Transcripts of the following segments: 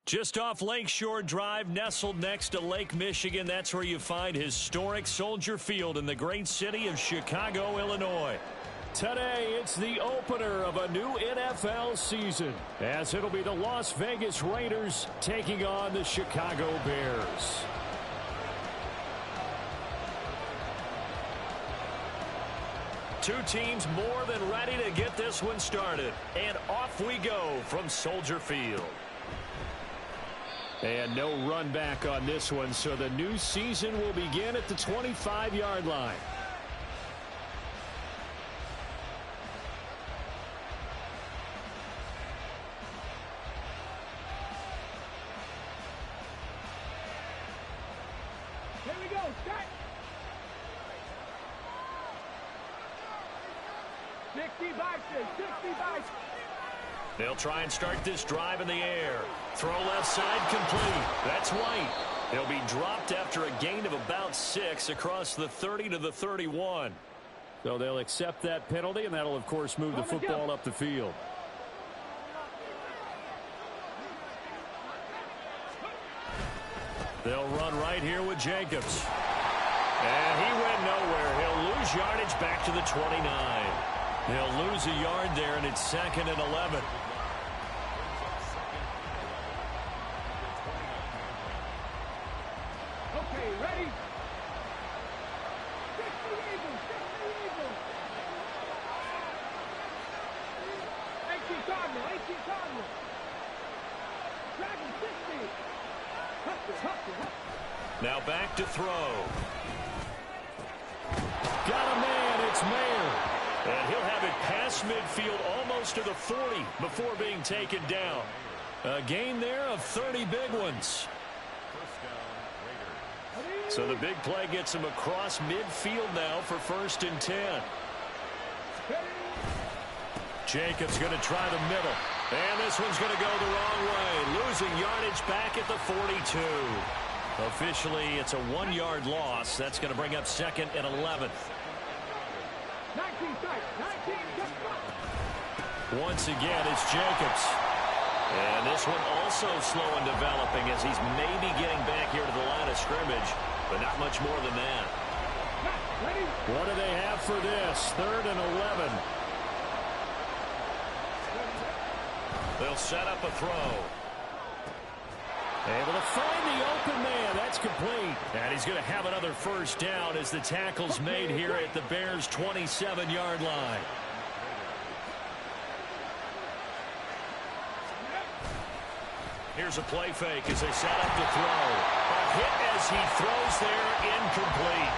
Just off Lakeshore Drive, nestled next to Lake Michigan, that's where you find historic Soldier Field in the great city of Chicago, Illinois. Today, it's the opener of a new NFL season, as it'll be the Las Vegas Raiders taking on the Chicago Bears. Two teams more than ready to get this one started. And off we go from Soldier Field. And no run back on this one, so the new season will begin at the 25-yard line. Here we go, start. 60 boxes, 60 boxes. They'll try and start this drive in the air. Throw left side complete. That's White. He'll be dropped after a gain of about 6 across the 30 to the 31. So they'll accept that penalty, and that'll, of course, move the football up the field. They'll run right here with Jacobs. And he went nowhere. He'll lose yardage back to the 29. He'll lose a yard there, and it's 2nd and 11. Okay, ready? 60 Eagles, 60 Eagles. 18 Cardinal, 18 Cardinal. Dragon 60. Hustle. Now back to throw. Got a man, it's Mayer. And he'll have it past midfield almost to the 40 before being taken down. A gain there of 30 big ones. So the big play gets him across midfield now for 1st and 10. Jacobs going to try the middle. And this one's going to go the wrong way. Losing yardage back at the 42. Officially, it's a 1-yard loss. That's going to bring up 2nd and 11. 19 strikes, 19. Once again, it's Jacobs. And this one also slow in developing as he's maybe getting back here to the line of scrimmage, but not much more than that. What do they have for this? 3rd and 11. They'll set up a throw. Able to find the open man. That's complete. And he's going to have another 1st down as the tackle's made here at the Bears' 27-yard line. Here's a play fake as they set up to throw. A hit as he throws there, incomplete.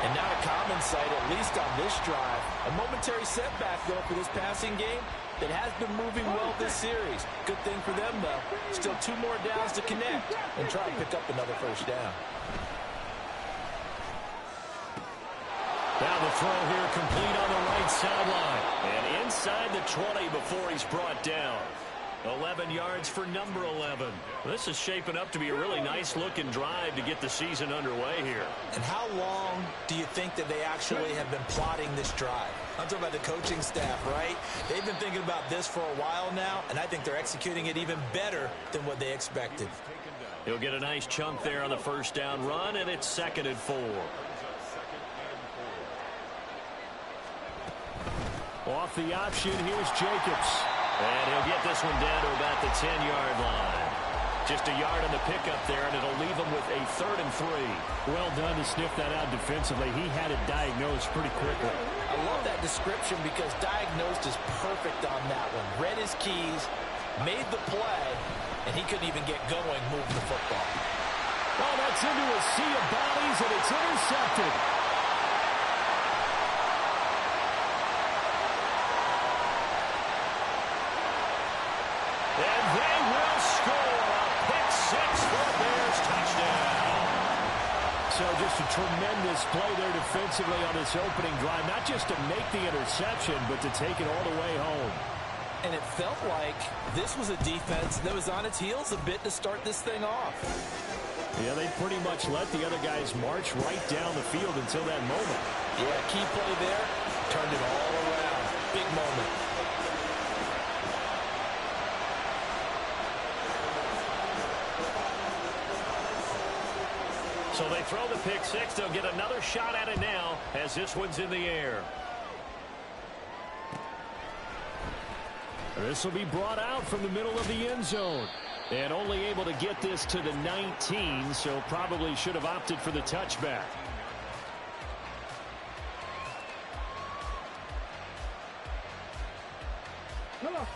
And not a common sight, at least on this drive. A momentary setback, though, for this passing game that has been moving well this series. Good thing for them, though. Still 2 more downs to connect and try and pick up another 1st down. Now the throw here complete on the right sideline. And inside the 20 before he's brought down. 11 yards for number 11. This is shaping up to be a really nice-looking drive to get the season underway here. And how long do you think that they actually have been plotting this drive? I'm talking about the coaching staff, right? They've been thinking about this for a while now, and I think they're executing it even better than what they expected. He'll get a nice chunk there on the 1st down run, and it's 2nd and 4. Off the option, here's Jacobs. And he'll get this one down to about the 10-yard line. Just a yard on the pickup there, and it'll leave him with a 3rd and 3. Well done to sniff that out defensively. He had it diagnosed pretty quickly. I love that description because diagnosed is perfect on that one. Read his keys, made the play, and he couldn't even get going moving the football. Oh, that's into a sea of bodies, and it's intercepted. And they will score a pick-6 for a Bears touchdown. So just a tremendous play there defensively on this opening drive. Not just to make the interception, but to take it all the way home. And it felt like this was a defense that was on its heels a bit to start this thing off. Yeah, they pretty much let the other guys march right down the field until that moment. Yeah, key play there, turned it all around. Big moment. So they throw the pick six. They'll get another shot at it now as this one's in the air. This will be brought out from the middle of the end zone. And only able to get this to the 19, so probably should have opted for the touchback.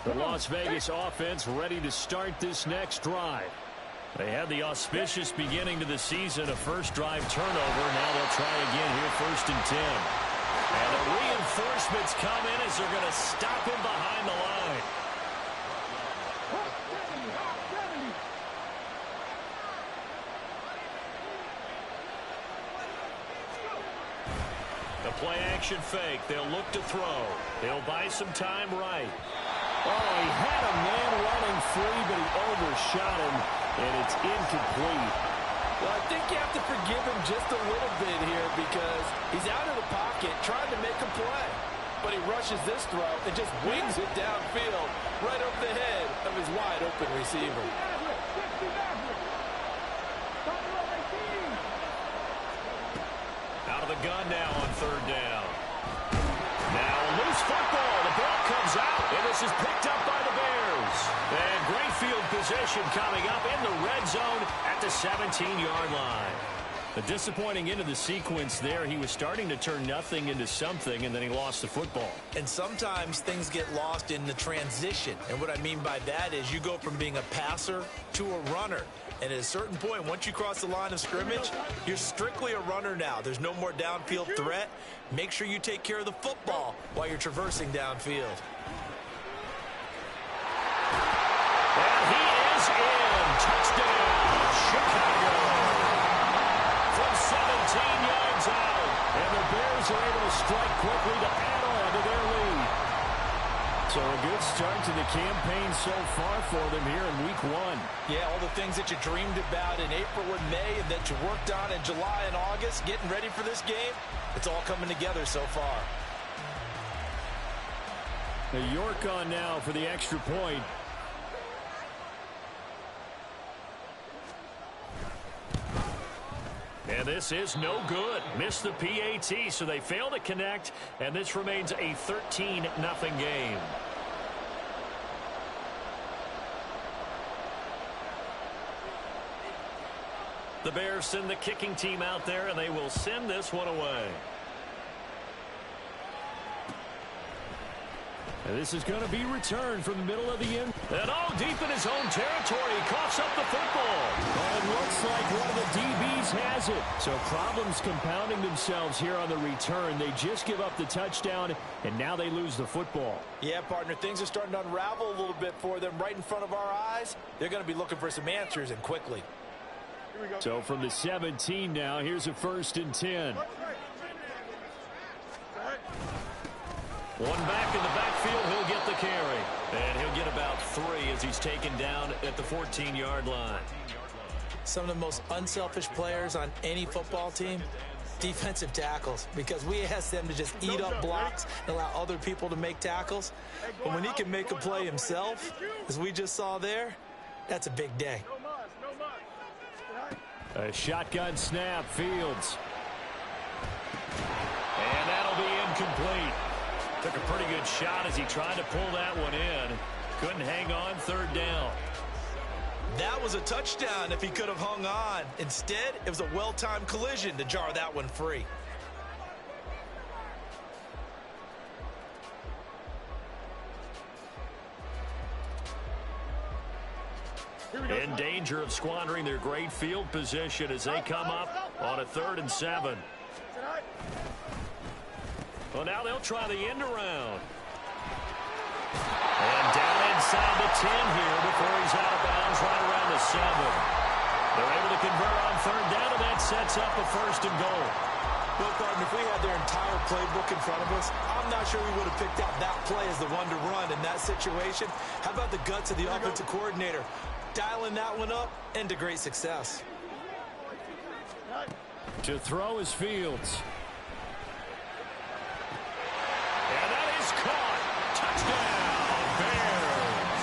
The Las Vegas offense ready to start this next drive. They had the auspicious beginning to the season, a first drive turnover. Now they'll try again here, 1st and 10. And the reinforcements come in as they're going to stop him behind the line. The play action fake. They'll look to throw. They'll buy some time right. Oh, he had a man running free, but he overshot him, and it's incomplete. Well, I think you have to forgive him just a little bit here because he's out of the pocket trying to make a play. But he rushes this throw and just wings it downfield right over the head of his wide-open receiver. Out of the gun now on 3rd down. Now loose football. The ball comes out, and this is picked up by the Bears. And great field position coming up in the red zone at the 17-yard line. A disappointing end of the sequence there. He was starting to turn nothing into something, and then he lost the football. And sometimes things get lost in the transition. And what I mean by that is you go from being a passer to a runner. And at a certain point, once you cross the line of scrimmage, you're strictly a runner now. There's no more downfield threat. Make sure you take care of the football while you're traversing downfield. And he is in. Touchdown, Chicago. From 17 yards out. And the Bears are able to strike quickly to add on to their lead. So a good start to the campaign so far for them here in week 1. Yeah, all the things that you dreamed about in April and May and that you worked on in July and August, getting ready for this game, it's all coming together so far. The York on now for the extra point. And this is no good. Missed the PAT, so they fail to connect, and this remains a 13-0 game. The Bears send the kicking team out there, and they will send this one away. And this is going to be returned from the middle of the end. And deep in his own territory, he coughs up the football. And looks like one of the DBs has it. So problems compounding themselves here on the return. They just give up the touchdown, and now they lose the football. Yeah, partner, things are starting to unravel a little bit for them right in front of our eyes. They're going to be looking for some answers, and quickly. So from the 17 now, here's a 1st and 10. One back in the backfield, he'll get the carry. And he'll get about 3 as he's taken down at the 14-yard line. Some of the most unselfish players on any football team, defensive tackles, because we ask them to just eat up blocks and allow other people to make tackles. But when he can make a play himself, as we just saw there, that's a big day. A shotgun snap, Fields. And that'll be incomplete. Took a pretty good shot as he tried to pull that one in. Couldn't hang on, 3rd down. That was a touchdown if he could have hung on. Instead, it was a well-timed collision to jar that one free. In danger of squandering their great field position as they come up on a 3rd and 7. Well, now they'll try the end around. And down inside the 10 here before he's out of bounds right around the 7. They're able to convert on 3rd down, and that sets up a 1st and goal. Well, partner, if we had their entire playbook in front of us, I'm not sure we would have picked out that play as the one to run in that situation. How about the guts of the offensive coordinator? Dialing that one up into great success. To throw is Fields. And that is caught. Touchdown, Bears.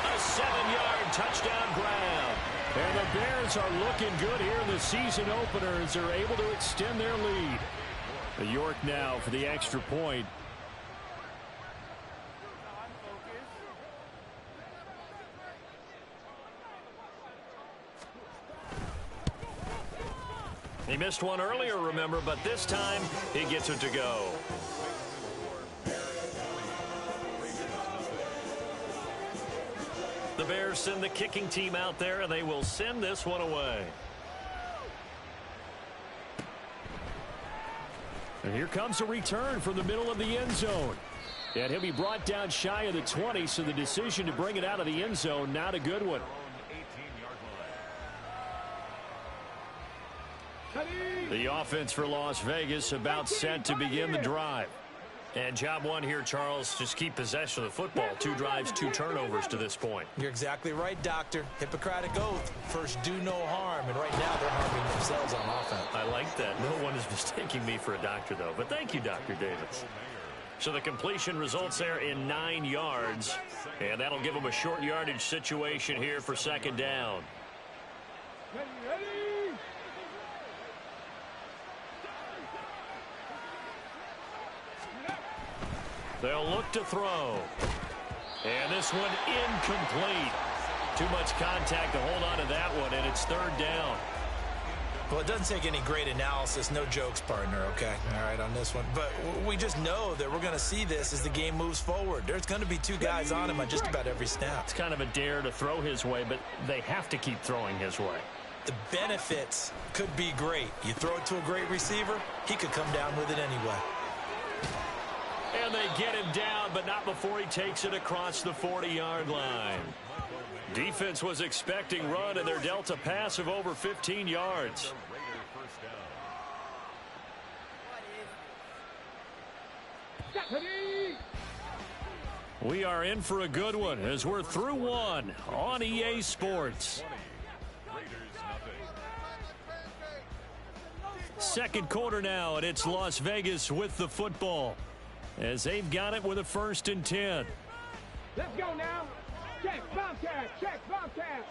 A 7-yard touchdown grab. And the Bears are looking good here in the season opener as they're able to extend their lead. York now for the extra point. He missed one earlier, remember, but this time he gets it to go. The Bears send the kicking team out there, and they will send this one away. And here comes a return from the middle of the end zone. And he'll be brought down shy of the 20, so the decision to bring it out of the end zone, not a good one. The offense for Las Vegas about set to begin the drive. And job one here, Charles, just keep possession of the football. 2 drives, 2 turnovers to this point. You're exactly right, Doctor. Hippocratic oath. First, do no harm. And right now, they're harming themselves on offense. I like that. No one is mistaking me for a doctor, though. But thank you, Dr. Davis. So the completion results there in 9 yards. And that'll give them a short yardage situation here for second down. Ready. They'll look to throw. And this one incomplete. Too much contact to hold on to that one, and it's third down. Well, it doesn't take any great analysis. No jokes, partner, okay? All right, on this one. But we just know that we're going to see this as the game moves forward. There's going to be 2 guys on him on just about every snap. It's kind of a dare to throw his way, but they have to keep throwing his way. The benefits could be great. You throw it to a great receiver, he could come down with it anyway. And they get him down, but not before he takes it across the 40-yard line. Defense was expecting run, and they're dealt a pass of over 15 yards. We are in for a good one as we're through one on EA Sports. Second quarter now, and it's Las Vegas with the football as they've got it with a 1st and 10. Let's go now. Check, Bobcat. Check, Bobcat.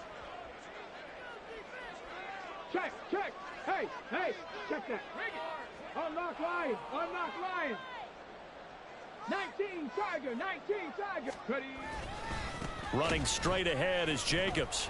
Check. Hey, check that. Unlock line. 19 Tiger. Ready. Running straight ahead is Jacobs.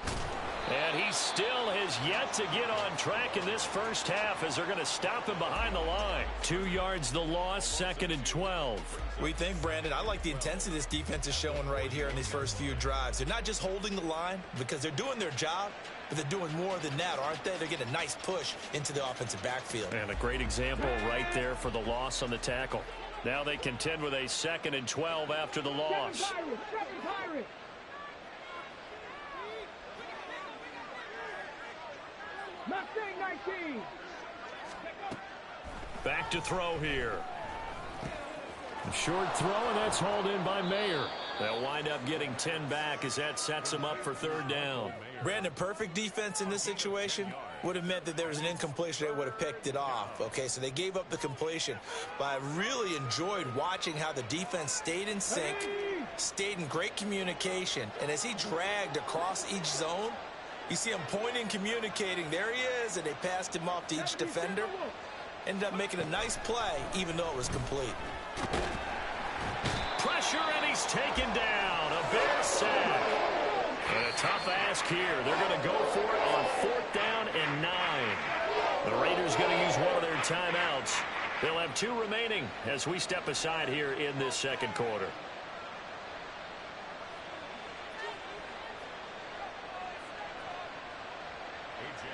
And he still has yet to get on track in this first half as they're going to stop him behind the line. 2 yards the loss, 2nd and 12. We think, Brandon, I like the intensity this defense is showing right here in these first few drives. They're not just holding the line because they're doing their job, but they're doing more than that, aren't they? They're getting a nice push into the offensive backfield. And a great example right there for the loss on the tackle. Now they contend with a 2nd and 12 after the loss. Second Pirate. Mustang 19. Back to throw here. A short throw, and that's hauled in by Mayer. They'll wind up getting 10 back as that sets them up for third down. Brandon, perfect defense in this situation would have meant that there was an incompletion. They would have picked it off. Okay, so they gave up the completion. But I really enjoyed watching how the defense stayed in sync, stayed in great communication. And as he dragged across each zone, you see him pointing, communicating. There he is, and they passed him off to each defender. Ended up making a nice play, even though it was complete. Pressure, and he's taken down. A Bear sack. And a tough ask here. They're going to go for it on 4th down and 9. The Raiders going to use one of their timeouts. They'll have 2 remaining as we step aside here in this second quarter.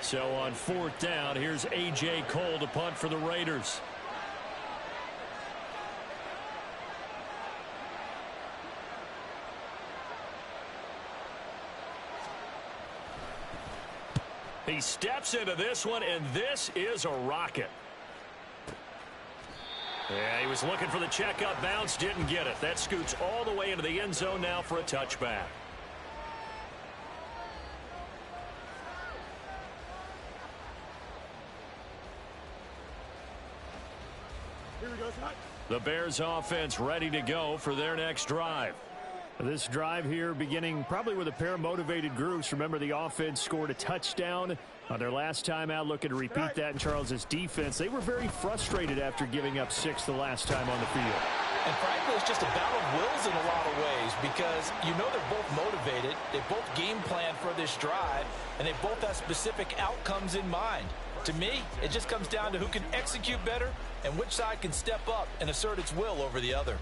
So on 4th down, here's A.J. Cole to punt for the Raiders. He steps into this one, and this is a rocket. Yeah, he was looking for the checkup bounce, didn't get it. That scoots all the way into the end zone now for a touchback. The Bears offense ready to go for their next drive. This drive here beginning probably with a pair of motivated groups. Remember, the offense scored a touchdown on their last time out, looking to repeat that in Charles's defense. They were very frustrated after giving up 6 the last time on the field. And frankly, it's just a battle of wills in a lot of ways because you know they're both motivated. They both game plan for this drive, and they both have specific outcomes in mind. To me, it just comes down to who can execute better and which side can step up and assert its will over the other.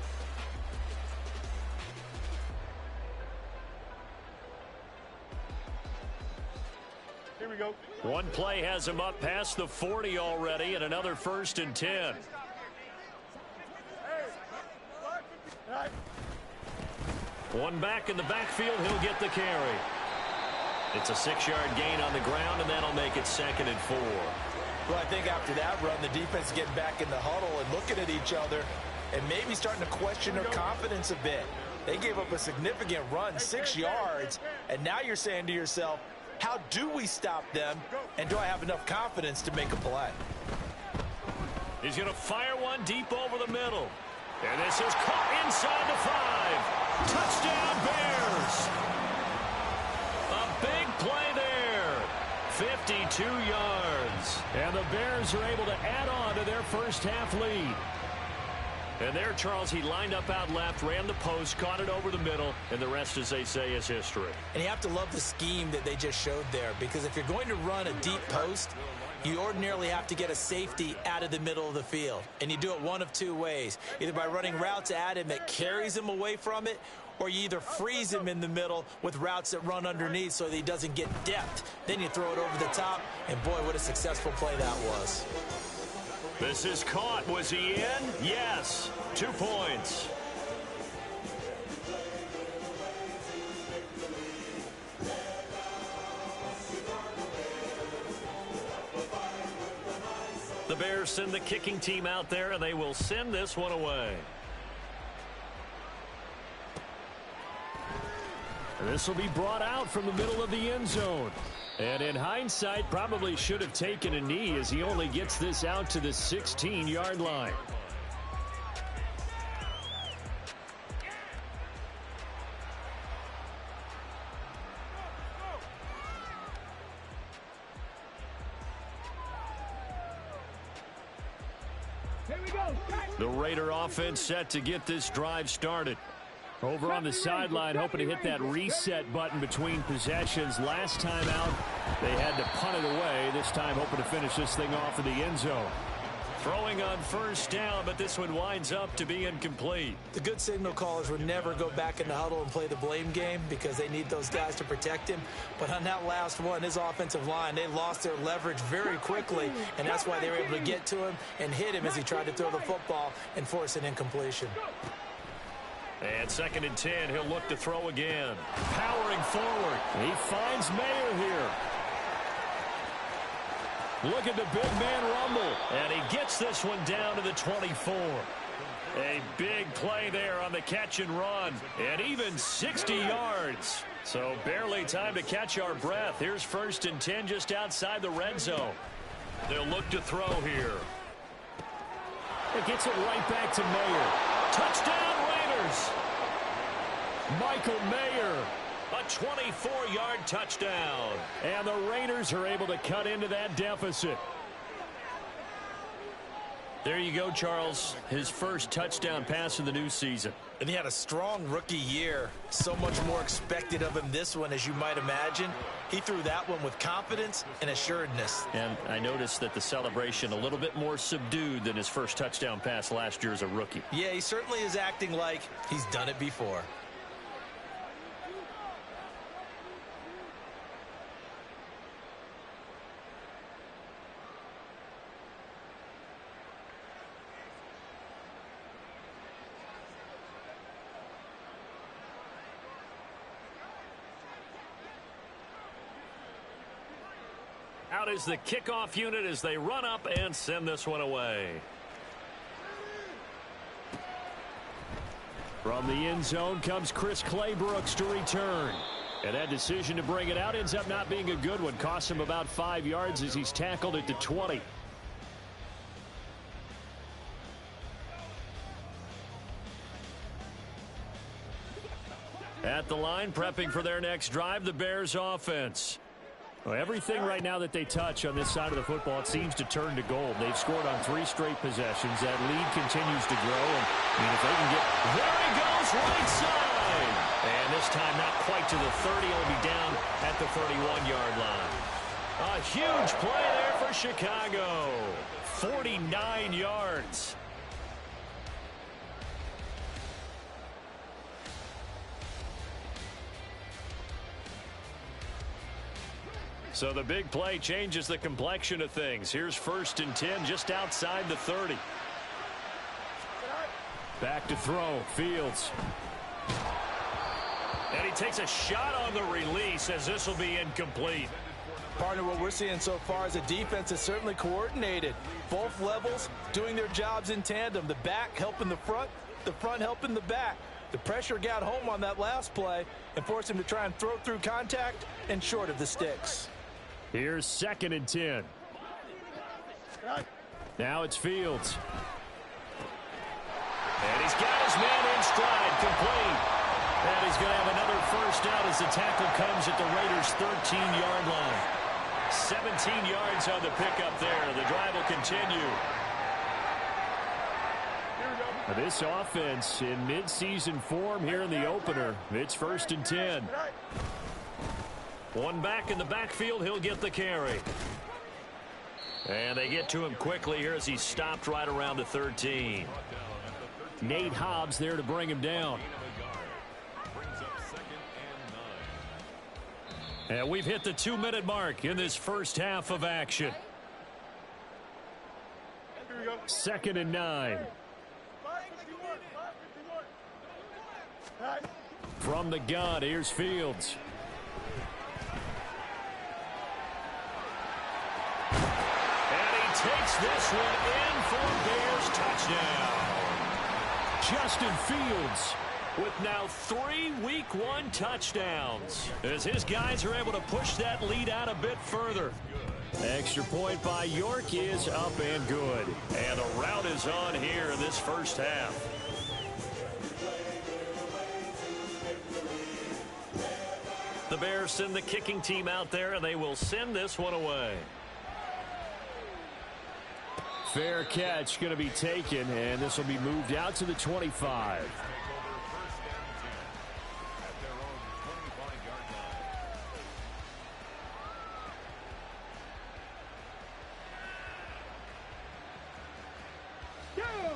Here we go. One play has him up past the 40 already, and another 1st and 10. One back in the backfield, he'll get the carry. It's a 6-yard gain on the ground, and that'll make it 2nd and 4. Well, I think after that run, the defense getting back in the huddle and looking at each other and maybe starting to question their confidence a bit. They gave up a significant run, 6 yards, and now you're saying to yourself, how do we stop them, and do I have enough confidence to make a play? He's going to fire one deep over the middle. And this is caught inside the 5. Touchdown, Bears. A big play there. 52 yards. And the Bears are able to add on to their first half lead. And there, Charles, he lined up out left, ran the post, caught it over the middle, and the rest, as they say, is history. And you have to love the scheme that they just showed there, because if you're going to run a deep post, you ordinarily have to get a safety out of the middle of the field. And you do it one of two ways, either by running routes at him that carries him away from it, or you either freeze him in the middle with routes that run underneath so that he doesn't get depth. Then you throw it over the top, and boy, what a successful play that was. This is caught. Was he in? Yes. 2 points. The Bears send the kicking team out there, and they will send this one away. This will be brought out from the middle of the end zone. And in hindsight, probably should have taken a knee as he only gets this out to the 16-yard line. Here we go. The Raider offense set to get this drive started. Over on the sideline, hoping to hit that reset button between possessions. Last time out, they had to punt it away. This time, hoping to finish this thing off in the end zone. Throwing on first down, but this one winds up to be incomplete. The good signal callers would never go back in the huddle and play the blame game because they need those guys to protect him. But on that last one, his offensive line, they lost their leverage very quickly, and that's why they were able to get to him and hit him as he tried to throw the football and force an incompletion. And 2nd and 10, he'll look to throw again. Powering forward. He finds Mayer here. Look at the big man rumble. And he gets this one down to the 24. A big play there on the catch and run. And even 60 yards. So barely time to catch our breath. Here's 1st and 10 just outside the red zone. They'll look to throw here. It gets it right back to Mayer. Touchdown, Raiders! Michael Mayer, a 24-yard touchdown. And the Raiders are able to cut into that deficit. There you go, Charles. His first touchdown pass of the new season. And he had a strong rookie year. So much more expected of him this one, as you might imagine. He threw that one with confidence and assuredness. And I noticed that the celebration a little bit more subdued than his first touchdown pass last year as a rookie. Yeah, he certainly is acting like he's done it before. Out is the kickoff unit as they run up and send this one away. From the end zone comes Chris Claybrooks to return. And that decision to bring it out ends up not being a good one. Costs him about 5 yards as he's tackled at the 20. At the line, prepping for their next drive, the Bears offense. Well, everything right now that they touch on this side of the football, it seems to turn to gold. They've scored on 3 straight possessions. That lead continues to grow. And if they can get... There he goes, right side! And this time not quite to the 30. He'll be down at the 31-yard line. A huge play there for Chicago. 49 yards. So the big play changes the complexion of things. Here's 1st and 10 just outside the 30. Back to throw. Fields. And he takes a shot on the release as this will be incomplete. Partner, what we're seeing so far is a defense is certainly coordinated. Both levels doing their jobs in tandem. The back helping the front helping the back. The pressure got home on that last play and forced him to try and throw through contact and short of the sticks. Here's 2nd and 10. Now it's Fields. And he's got his man in stride, complete. And he's going to have another first down as the tackle comes at the Raiders' 13-yard line. 17 yards on the pickup there. The drive will continue. This offense in midseason form here in the opener. It's 1st and 10. One back in the backfield. He'll get the carry. And they get to him quickly here as he's stopped right around the 13. Nate Hobbs there to bring him down. And we've hit the 2-minute mark in this first half of action. 2nd and 9. From the gun, here's Fields. And he takes this one in for Bears touchdown. Justin Fields with now 3 Week 1 touchdowns as his guys are able to push that lead out a bit further. Extra point by York is up and good. And the route is on here in this first half. The Bears send the kicking team out there, and they will send this one away. Fair catch going to be taken, and this will be moved out to the 25.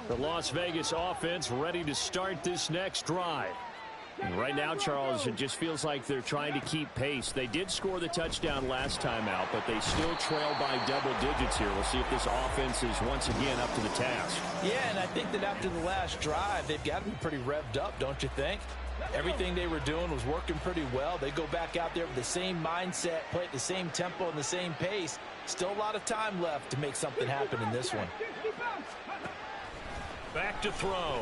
The Las Vegas offense ready to start this next drive. And right now, Charles, it just feels like they're trying to keep pace. They did score the touchdown last time out, but they still trail by double digits here. We'll see if this offense is once again up to the task. Yeah, and I think that after the last drive, they've got to be pretty revved up, don't you think? Everything they were doing was working pretty well. They go back out there with the same mindset, play at the same tempo and the same pace. Still a lot of time left to make something happen in this one. Back to throw.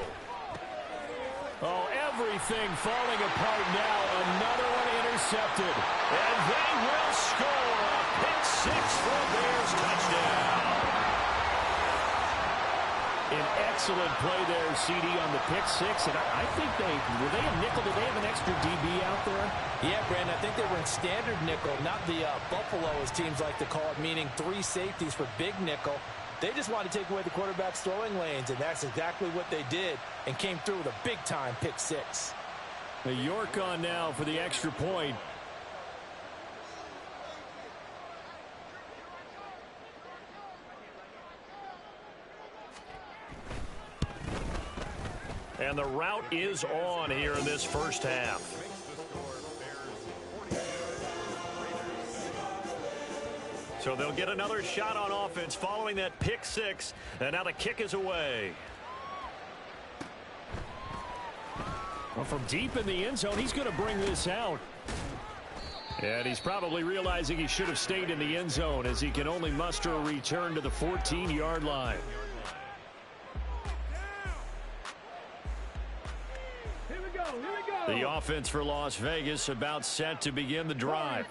Oh, everything falling apart now. Another one intercepted. And they will score a pick six for a Bears touchdown. An excellent play there, CD, on the pick six. And I think were they a nickel? Did they have an extra DB out there? Yeah, Brandon, I think they were in standard nickel, not the Buffalo, as teams like to call it, meaning 3 safeties for big nickel. They just wanted to take away the quarterback's throwing lanes, and that's exactly what they did and came through with a big-time pick six. The York on now for the extra point. And the route is on here in this first half. So they'll get another shot on offense following that pick six. And now the kick is away. Well, from deep in the end zone, he's going to bring this out. And he's probably realizing he should have stayed in the end zone as he can only muster a return to the 14-yard line. Here we go. The offense for Las Vegas about set to begin the drive.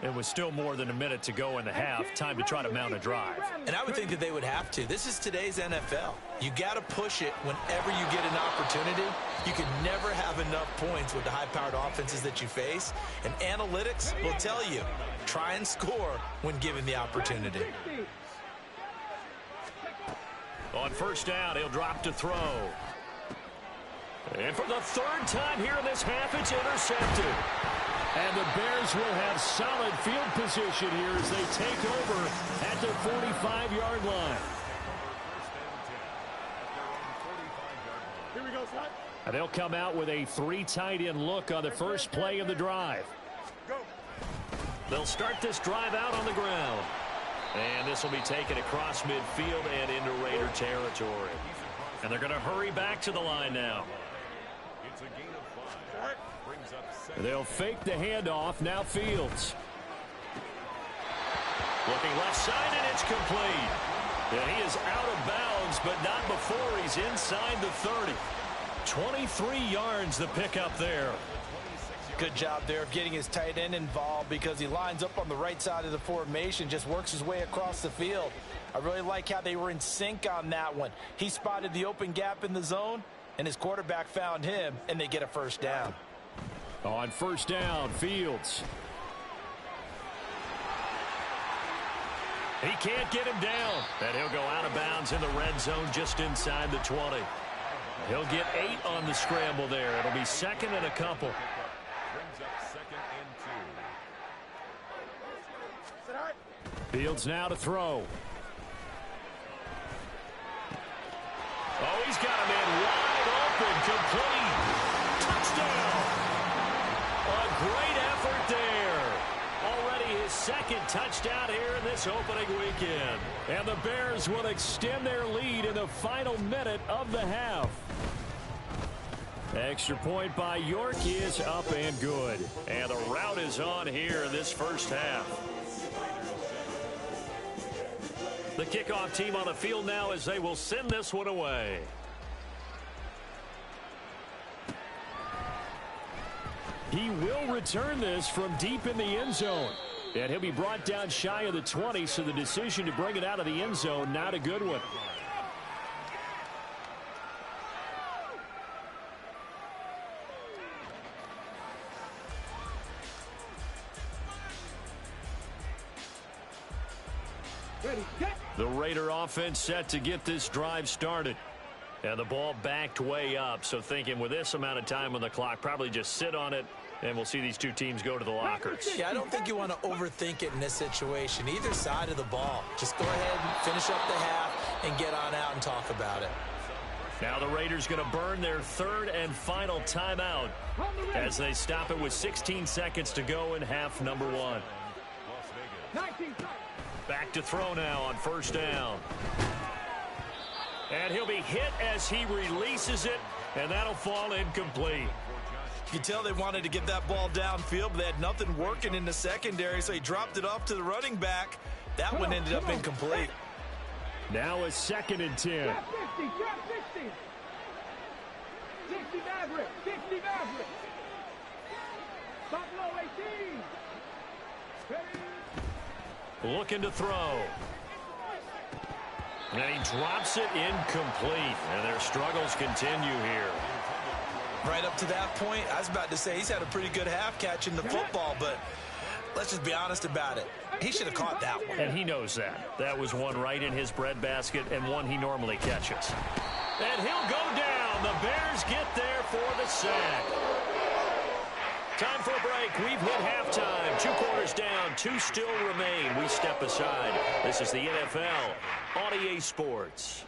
And with still more than a minute to go in the half, time to try to mount a drive. And I would think that they would have to. This is today's NFL. You got to push it whenever you get an opportunity. You can never have enough points with the high-powered offenses that you face. And analytics will tell you, try and score when given the opportunity. On first down, he'll drop to throw. And for the third time here in this half, it's intercepted. And the Bears will have solid field position here as they take over at their 45-yard line. Here we go, son. And they'll come out with a 3 tight end look on the first play of the drive. They'll start this drive out on the ground. And this will be taken across midfield and into Raider territory. And they're going to hurry back to the line now. It's a gain of 5. Brings up 7. They'll fake the handoff. Now Fields. Looking left side, and it's complete. And he is out of bounds, but not before he's inside the 30. 23 yards the pickup there. Good job there of getting his tight end involved because he lines up on the right side of the formation, just works his way across the field. I really like how they were in sync on that one. He spotted the open gap in the zone, and his quarterback found him, and they get a first down. On first down, Fields. He can't get him down, and he'll go out of bounds in the red zone just inside the 20. He'll get 8 on the scramble there. It'll be second and a couple. Brings up 2nd and 2. Fields now to throw. Oh, he's got him in wide open, complete. Touchdown. A great effort there. Already his second touchdown here in this opening weekend. And the Bears will extend their lead in the final minute of the half. Extra point by York is up and good. And the rout is on here in this first half. The kickoff team on the field now as they will send this one away. He will return this from deep in the end zone. And he'll be brought down shy of the 20, so the decision to bring it out of the end zone, not a good one. The Raider offense set to get this drive started. And the ball backed way up, so thinking with this amount of time on the clock, probably just sit on it, and we'll see these two teams go to the lockers. Yeah, I don't think you want to overthink it in this situation. Either side of the ball. Just go ahead and finish up the half and get on out and talk about it. Now the Raiders going to burn their third and final timeout as they stop it with 16 seconds to go in half number 1. Back to throw now on first down. And he'll be hit as he releases it, and that'll fall incomplete. You can tell they wanted to get that ball downfield, but they had nothing working in the secondary, so he dropped it off to the running back. That one ended up incomplete. Now a 2nd and 10. 60, 60. 60 Maverick, 60 Maverick. Buffalo 18. Ready? Looking to throw. And he drops it incomplete. And their struggles continue here. Right up to that point, I was about to say he's had a pretty good half catching the football, but let's just be honest about it. He should have caught that one. And he knows that. That was one right in his breadbasket and one he normally catches. And he'll go down. The Bears get there for the sack. Time for a break. We've hit halftime. 2 quarters down. 2 still remain. We step aside. This is the NFL on EA Sports.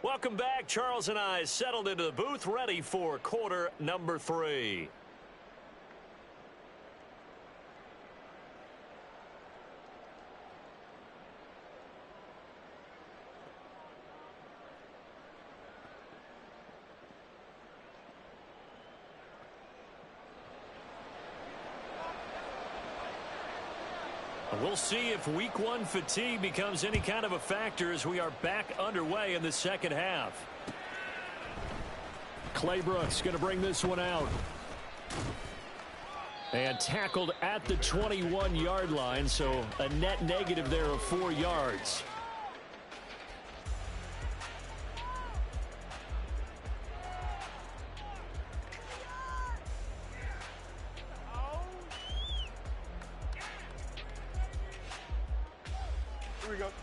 Welcome back. Charles and I settled into the booth, ready for quarter number 3. We'll see if week one fatigue becomes any kind of a factor as we are back underway in the second half. Claybrook's going to bring this one out. And tackled at the 21-yard line, so a net negative there of 4 yards.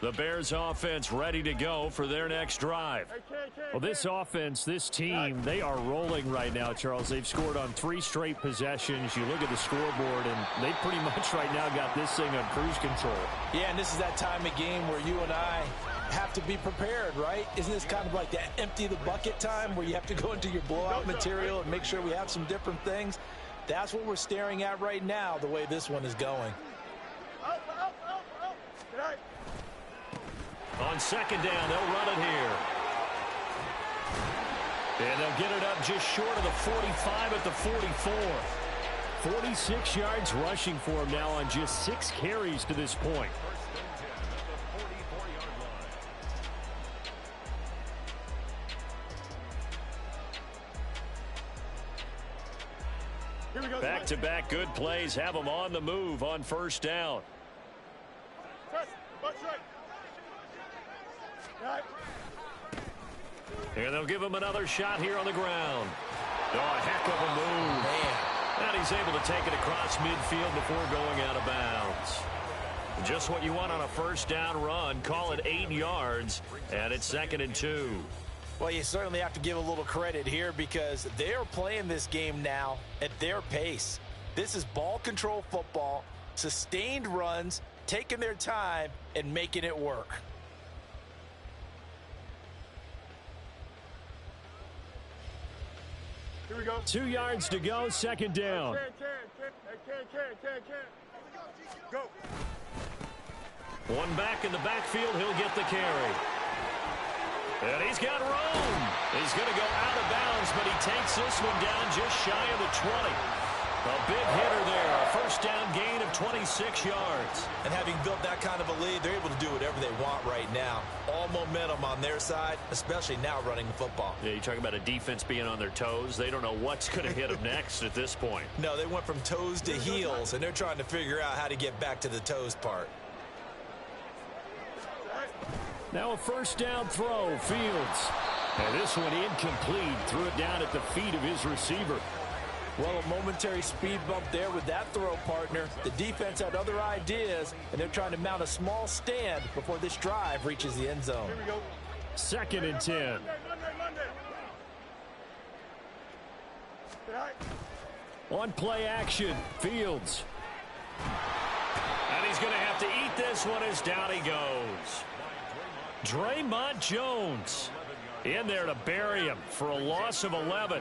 The Bears offense ready to go for their next drive. Well, this offense, this team, they are rolling right now, Charles. They've scored on 3 straight possessions. You look at the scoreboard, and they pretty much right now got this thing on cruise control. Yeah, and this is that time of game where you and I have to be prepared, right? Isn't this kind of like that empty the bucket time where you have to go into your blowout material and make sure we have some different things? That's what we're staring at right now, the way this one is going. On second down, they'll run it here. And they'll get it up just short of the 45 at the 44. 46 yards rushing for him now on just 6 carries to this point. Back-to-back good plays have them on the move on first down. And they'll give him another shot here on the ground. Oh, a heck of a move. Man. And he's able to take it across midfield before going out of bounds. Just what you want on a first down run. Call it 8 yards, and it's 2nd and 2. Well, you certainly have to give a little credit here because they are playing this game now at their pace. This is ball control football, sustained runs, taking their time, and making it work. Here we go. 2 yards to go, second down. Go. One back in the backfield, he'll get the carry. And he's got room. He's going to go out of bounds, but he takes this one down just shy of the 20. A big hitter there, a first down gain of 26 yards. And having built that kind of a lead, they're able to do whatever they want right now. All momentum on their side, especially now running the football. Yeah, you talk about a defense being on their toes. They don't know what's going to hit them next at this point. No, they went from toes to heels, and they're trying to figure out how to get back to the toes part. Now a first down throw, Fields. And this one incomplete. Threw it down at the feet of his receiver. Well, a momentary speed bump there with that throw, partner. The defense had other ideas, and they're trying to mount a small stand before this drive reaches the end zone. Here we go. 2nd and 10. On play action, Fields. And he's going to have to eat this one as down he goes. Draymond Jones in there to bury him for a loss of 11.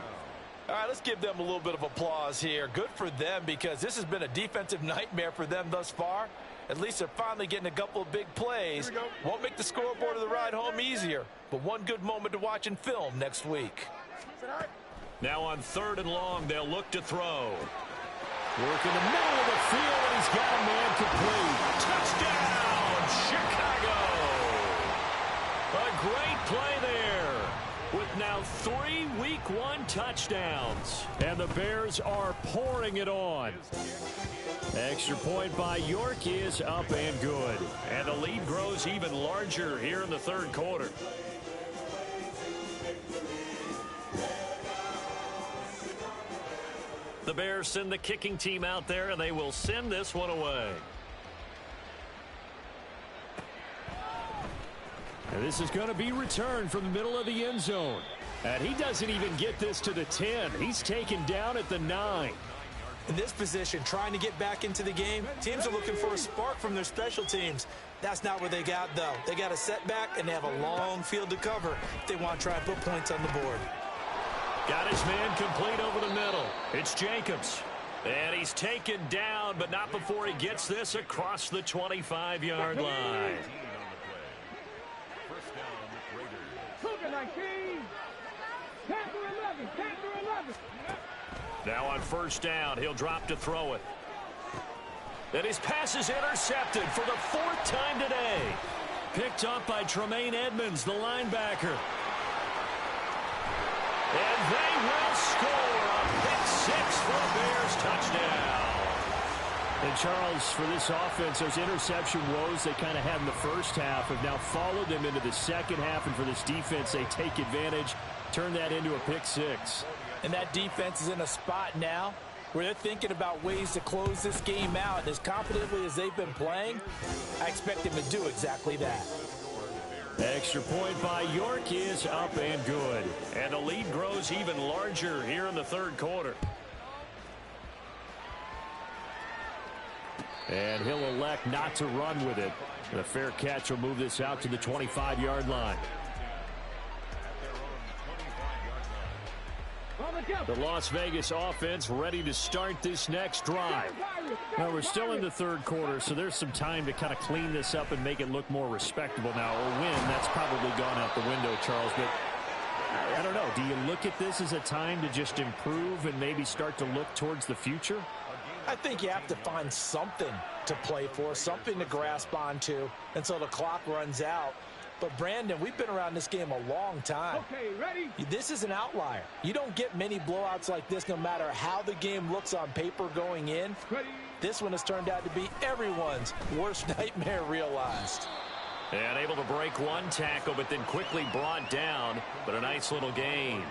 All right, let's give them a little bit of applause here. Good for them because this has been a defensive nightmare for them thus far. At least they're finally getting a couple of big plays. Won't make the scoreboard of the ride home easier, but one good moment to watch in film next week. Now on 3rd and long, they'll look to throw. Work in the middle of the field, and he's got a man complete. Touchdown, Chicago! A great play there with now 3 Week 1 touchdowns. And the Bears are pouring it on. Extra point by York is up and good. And the lead grows even larger here in the 3rd quarter. The Bears send the kicking team out there, and they will send this one away. And this is going to be returned from the middle of the end zone. And he doesn't even get this to the 10. He's taken down at the 9. In this position, trying to get back into the game, teams are looking for a spark from their special teams. That's not what they got, though. They got a setback, and they have a long field to cover if they want to try and put points on the board. Got his man complete over the middle. It's Jacobs. And he's taken down, but not before he gets this across the 25-yard line. Now on first down, he'll drop to throw it. And his pass is intercepted for the 4th time today. Picked up by Tremaine Edmonds, the linebacker. And they will score a pick 6 for a Bears touchdown. And Charles, for this offense, those interception woes they kind of had in the first half have now followed them into the second half. And for this defense, they take advantage, turn that into a pick 6. And that defense is in a spot now where they're thinking about ways to close this game out. And as confidently as they've been playing, I expect them to do exactly that. Extra point by York is up and good. And the lead grows even larger here in the third quarter. And he'll elect not to run with it. And a fair catch will move this out to the 25-yard line. The Las Vegas offense ready to start this next drive. Now, we're still in the third quarter, so there's some time to kind of clean this up and make it look more respectable now. Or win, that's probably gone out the window, Charles. But I don't know. Do you look at this as a time to just improve and maybe start to look towards the future? I think you have to find something to play for, something to grasp onto until the clock runs out. But, Brandon, we've been around this game a long time. Okay, ready? This is an outlier. You don't get many blowouts like this no matter how the game looks on paper going in. Ready? This one has turned out to be everyone's worst nightmare realized. And able to break one tackle, but then quickly brought down. But a nice little gain.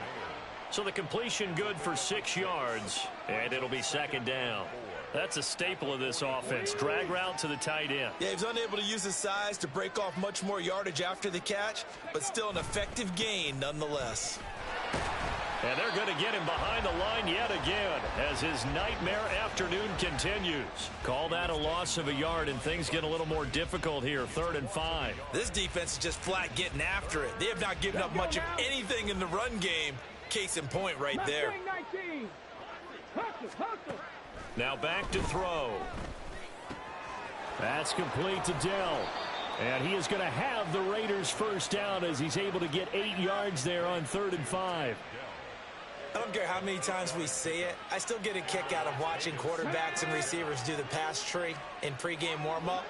So the completion good for 6 yards, and it'll be second down. That's a staple of this offense. Drag route to the tight end. Yeah, he's unable to use his size to break off much more yardage after the catch, but still an effective gain nonetheless. And they're going to get him behind the line yet again as his nightmare afternoon continues. Call that a loss of a yard, and things get a little more difficult here. 3rd and 5. This defense is just flat getting after it. They have not given up much of anything in the run game. Case in point right there. 19. Hustle, hustle. Now back to throw. That's complete to Dell. And he is going to have the Raiders first down as he's able to get 8 yards there on 3rd and 5. I don't care how many times we say it. I still get a kick out of watching quarterbacks and receivers do the pass tree in pregame warm-up.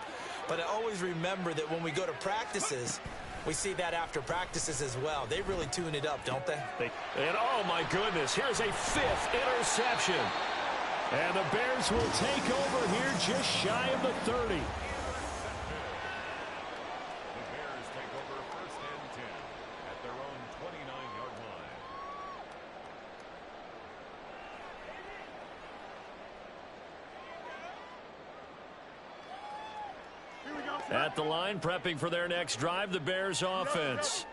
But I always remember that when we go to practices, we see that after practices as well. They really tune it up, don't they? And oh my goodness, here's a 5th interception. And the Bears will take over here just shy of the 30. The Bears take over 1st and 10 at their own 29-yard line. At the line, prepping for their next drive, the Bears offense.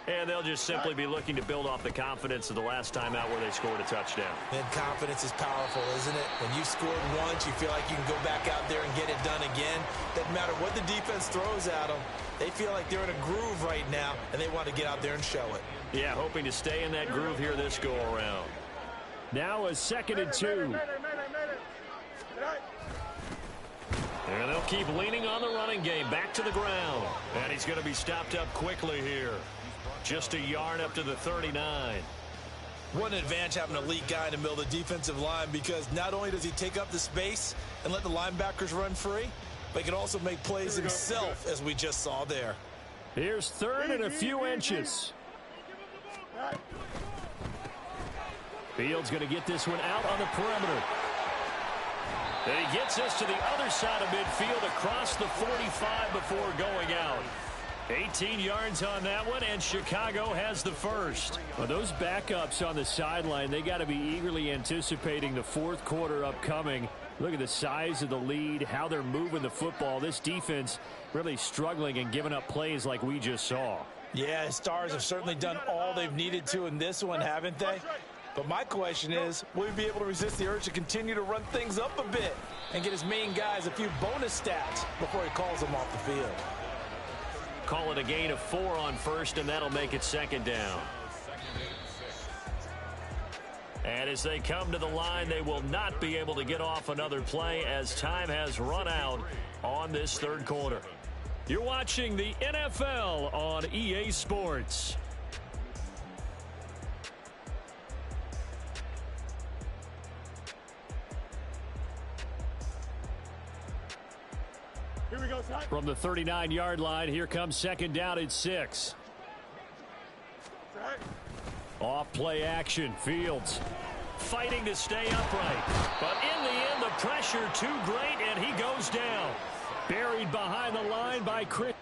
And they'll just simply be looking to build off the confidence of the last time out where they scored a touchdown. And confidence is powerful, isn't it? When you scored once, you feel like you can go back out there and get it done again. Doesn't matter what the defense throws at them. They feel like they're in a groove right now, and they want to get out there and show it. Yeah, hoping to stay in that groove here this go-around. Now a 2nd and 2. And they'll keep leaning on the running game. Back to the ground. And he's going to be stopped up quickly here. Just a yard up to the 39. What an advantage having an elite guy in the middle of the defensive line, because not only does he take up the space and let the linebackers run free, but he can also make plays himself, as we just saw there. Here's 3rd and a few inches. Fields going to get this one out on the perimeter. And he gets us to the other side of midfield across the 45 before going out. 18 yards on that one, and Chicago has the first. Well, those backups on the sideline, they got to be eagerly anticipating the 4th quarter upcoming. Look at the size of the lead, how they're moving the football. This defense really struggling and giving up plays like we just saw. Yeah, Stars have certainly done all they've needed to in this one, haven't they? But my question is, will he be able to resist the urge to continue to run things up a bit and get his main guys a few bonus stats before he calls them off the field? Call it a gain of 4 on 1st, and that'll make it 2nd down. And as they come to the line, they will not be able to get off another play as time has run out on this 3rd quarter. You're watching the NFL on EA Sports. Here we go, son. From the 39-yard line, here comes second down at 6. Off play action. Fields fighting to stay upright. But in the end, the pressure too great, and he goes down. Buried behind the line by Chris.